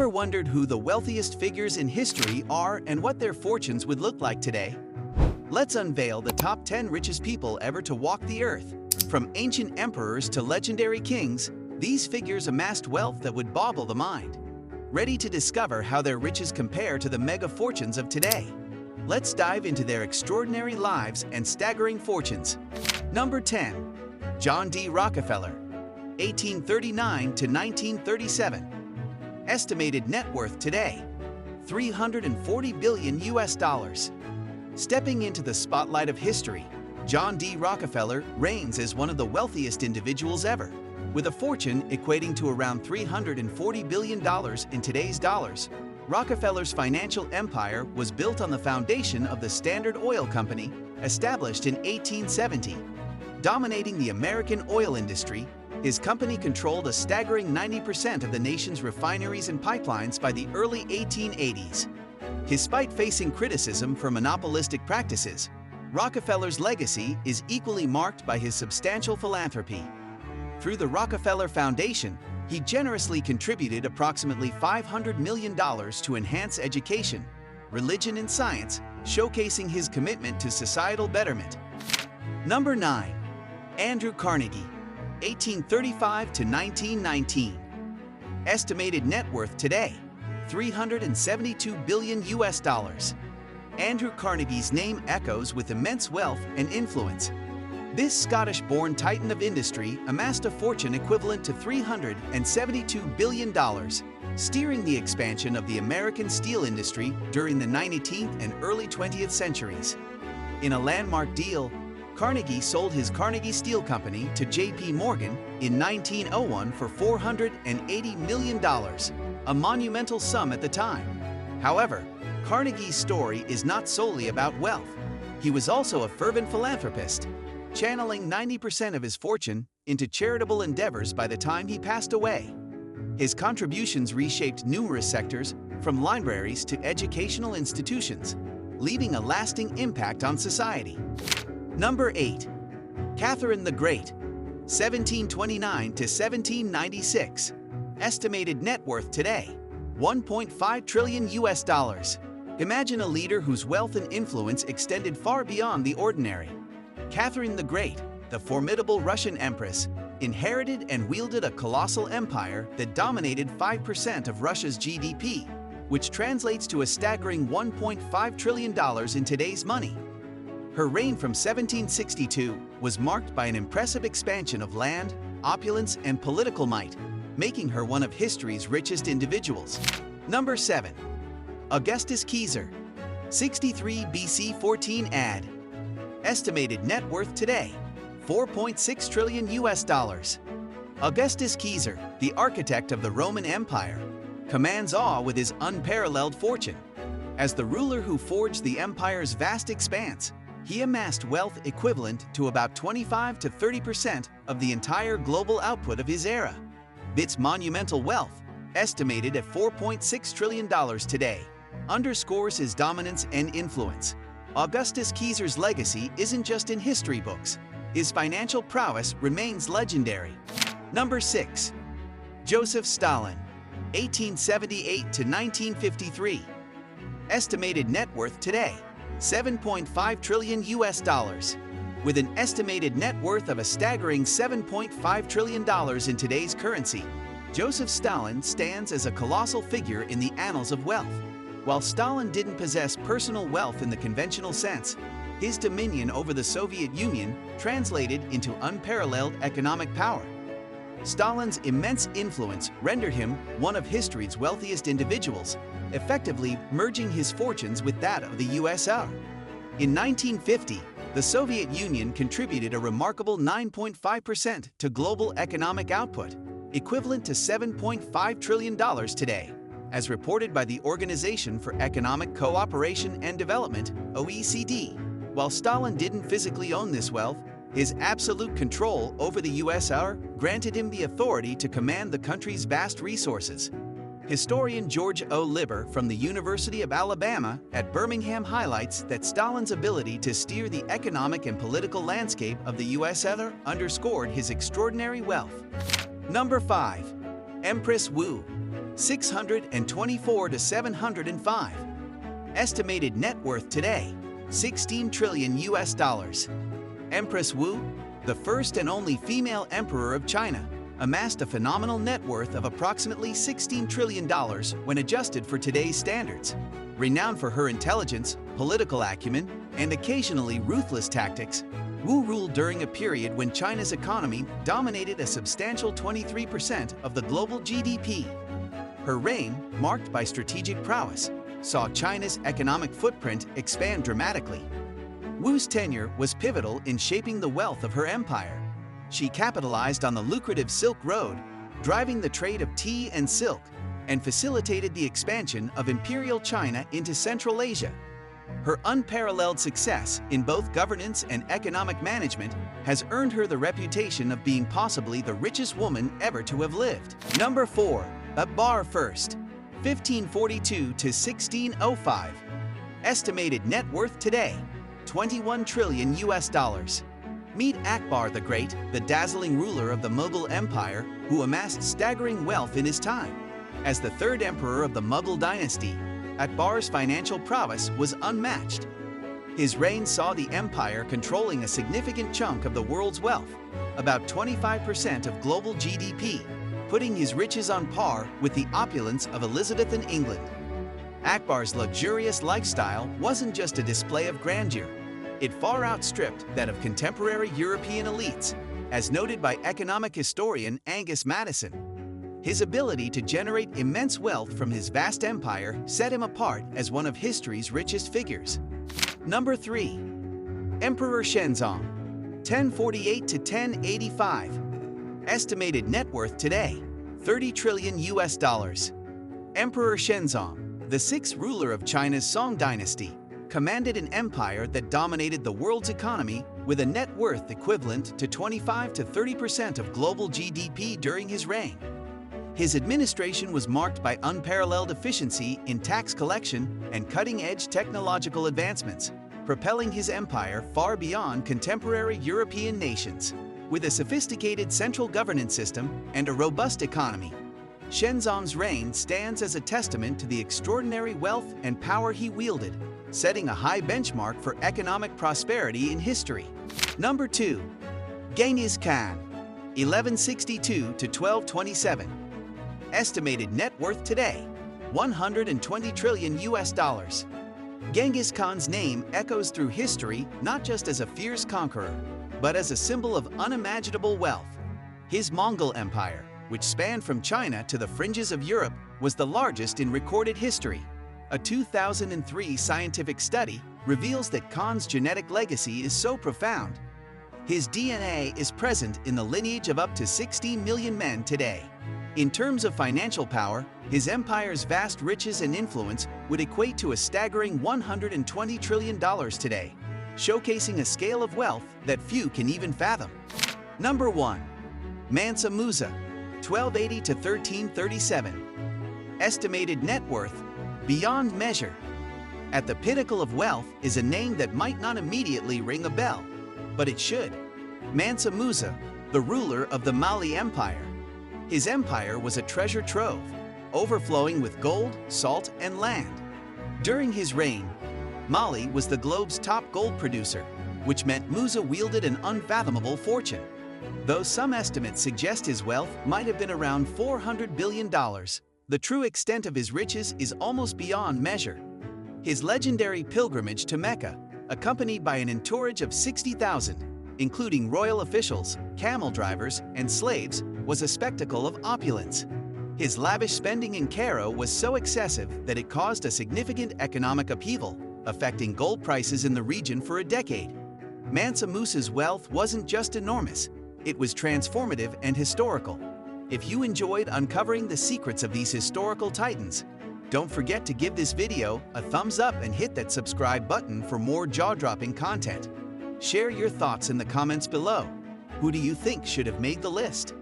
Ever wondered who the wealthiest figures in history are and what their fortunes would look like today? Let's unveil the top 10 richest people ever to walk the earth. From ancient emperors to legendary kings, these figures amassed wealth that would boggle the mind. Ready to discover how their riches compare to the mega fortunes of today? Let's dive into their extraordinary lives and staggering fortunes. Number 10. John D. Rockefeller, 1839 to 1937. Estimated net worth today, $340 billion. Stepping into the spotlight of history, John D. Rockefeller reigns as one of the wealthiest individuals ever. With a fortune equating to around $340 billion in today's dollars, Rockefeller's financial empire was built on the foundation of the Standard Oil Company, established in 1870. Dominating the American oil industry, his company controlled a staggering 90% of the nation's refineries and pipelines by the early 1880s. Despite facing criticism for monopolistic practices, Rockefeller's legacy is equally marked by his substantial philanthropy. Through the Rockefeller Foundation, he generously contributed approximately $500 million to enhance education, religion, and science, showcasing his commitment to societal betterment. Number 9. Andrew Carnegie, 1835 to 1919. Estimated net worth today, $372 billion. Andrew Carnegie's name echoes with immense wealth and influence. This Scottish-born titan of industry amassed a fortune equivalent to $372 billion, steering the expansion of the American steel industry during the 19th and early 20th centuries. In a landmark deal, Carnegie sold his Carnegie Steel Company to J.P. Morgan in 1901 for $480 million, a monumental sum at the time. However, Carnegie's story is not solely about wealth. He was also a fervent philanthropist, channeling 90% of his fortune into charitable endeavors by the time he passed away. His contributions reshaped numerous sectors, from libraries to educational institutions, leaving a lasting impact on society. Number 8. Catherine the Great, 1729 to 1796. Estimated net worth today, $1.5 trillion. Imagine a leader whose wealth and influence extended far beyond the ordinary. Catherine the Great, the formidable Russian empress, inherited and wielded a colossal empire that dominated 5% of Russia's GDP, which translates to a staggering $1.5 trillion in today's money. Her reign from 1762 was marked by an impressive expansion of land, opulence, and political might, making her one of history's richest individuals. Number 7. Augustus Caesar, 63 BC 14 AD. Estimated net worth today, $4.6 trillion. Augustus Caesar, the architect of the Roman Empire, commands awe with his unparalleled fortune. As the ruler who forged the empire's vast expanse, he amassed wealth equivalent to about 25 to 30% of the entire global output of his era. Its monumental wealth, estimated at $4.6 trillion today, underscores his dominance and influence. Augustus Caesar's legacy isn't just in history books. His financial prowess remains legendary. Number 6. Joseph Stalin, 1878 to 1953. Estimated net worth today, $7.5 trillion. With an estimated net worth of a staggering $7.5 trillion in today's currency, Joseph Stalin stands as a colossal figure in the annals of wealth. While Stalin didn't possess personal wealth in the conventional sense, his dominion over the Soviet Union translated into unparalleled economic power. Stalin's immense influence rendered him one of history's wealthiest individuals, effectively merging his fortunes with that of the USSR. In 1950, the Soviet Union contributed a remarkable 9.5% to global economic output, equivalent to $7.5 trillion today, as reported by the Organization for Economic Cooperation and Development, OECD. While Stalin didn't physically own this wealth, his absolute control over the USSR granted him the authority to command the country's vast resources. Historian George O. Liber from the University of Alabama at Birmingham highlights that Stalin's ability to steer the economic and political landscape of the USSR underscored his extraordinary wealth. Number 5. Empress Wu, 624 to 705. Estimated net worth today, 16 trillion US dollars. Empress Wu, the first and only female emperor of China, amassed a phenomenal net worth of approximately $16 trillion when adjusted for today's standards. Renowned for her intelligence, political acumen, and occasionally ruthless tactics, Wu ruled during a period when China's economy dominated a substantial 23% of the global GDP. Her reign, marked by strategic prowess, saw China's economic footprint expand dramatically. Wu's tenure was pivotal in shaping the wealth of her empire. She capitalized on the lucrative Silk Road, driving the trade of tea and silk, and facilitated the expansion of Imperial China into Central Asia. Her unparalleled success in both governance and economic management has earned her the reputation of being possibly the richest woman ever to have lived. Number 4. Akbar First, 1542 to 1605. Estimated net worth today, 21 trillion US dollars. Meet Akbar the Great, the dazzling ruler of the Mughal Empire who amassed staggering wealth in his time. As the third emperor of the Mughal dynasty, Akbar's financial prowess was unmatched. His reign saw the empire controlling a significant chunk of the world's wealth, about 25% of global GDP, putting his riches on par with the opulence of Elizabethan England. Akbar's luxurious lifestyle wasn't just a display of grandeur. It far outstripped that of contemporary European elites, as noted by economic historian Angus Maddison. His ability to generate immense wealth from his vast empire set him apart as one of history's richest figures. Number 3. Emperor Shenzong, 1048 to 1085. Estimated net worth today, 30 trillion US dollars. Emperor Shenzong, the sixth ruler of China's Song dynasty, commanded an empire that dominated the world's economy with a net worth equivalent to 25 to 30% of global GDP during his reign. His administration was marked by unparalleled efficiency in tax collection and cutting-edge technological advancements, propelling his empire far beyond contemporary European nations. With a sophisticated central governance system and a robust economy, Shenzong's reign stands as a testament to the extraordinary wealth and power he wielded, setting a high benchmark for economic prosperity in history. Number 2. Genghis Khan, 1162 to 1227. Estimated net worth today, 120 trillion US dollars. Genghis Khan's name echoes through history not just as a fierce conqueror, but as a symbol of unimaginable wealth. His Mongol Empire, which spanned from China to the fringes of Europe, was the largest in recorded history. A 2003 scientific study reveals that Khan's genetic legacy is so profound. His DNA is present in the lineage of up to 16 million men today. In terms of financial power, his empire's vast riches and influence would equate to a staggering $120 trillion today, showcasing a scale of wealth that few can even fathom. Number 1. Mansa Musa, 1280 to 1337. Estimated net worth, beyond measure. At the pinnacle of wealth is a name that might not immediately ring a bell, but it should. Mansa Musa, the ruler of the Mali Empire. His empire was a treasure trove, overflowing with gold, salt, and land. During his reign, Mali was the globe's top gold producer, which meant Musa wielded an unfathomable fortune. Though some estimates suggest his wealth might have been around $400 billion, the true extent of his riches is almost beyond measure. His legendary pilgrimage to Mecca, accompanied by an entourage of 60,000, including royal officials, camel drivers, and slaves, was a spectacle of opulence. His lavish spending in Cairo was so excessive that it caused a significant economic upheaval, affecting gold prices in the region for a decade. Mansa Musa's wealth wasn't just enormous, it was transformative and historical. If you enjoyed uncovering the secrets of these historical titans, don't forget to give this video a thumbs up and hit that subscribe button for more jaw-dropping content. Share your thoughts in the comments below. Who do you think should have made the list?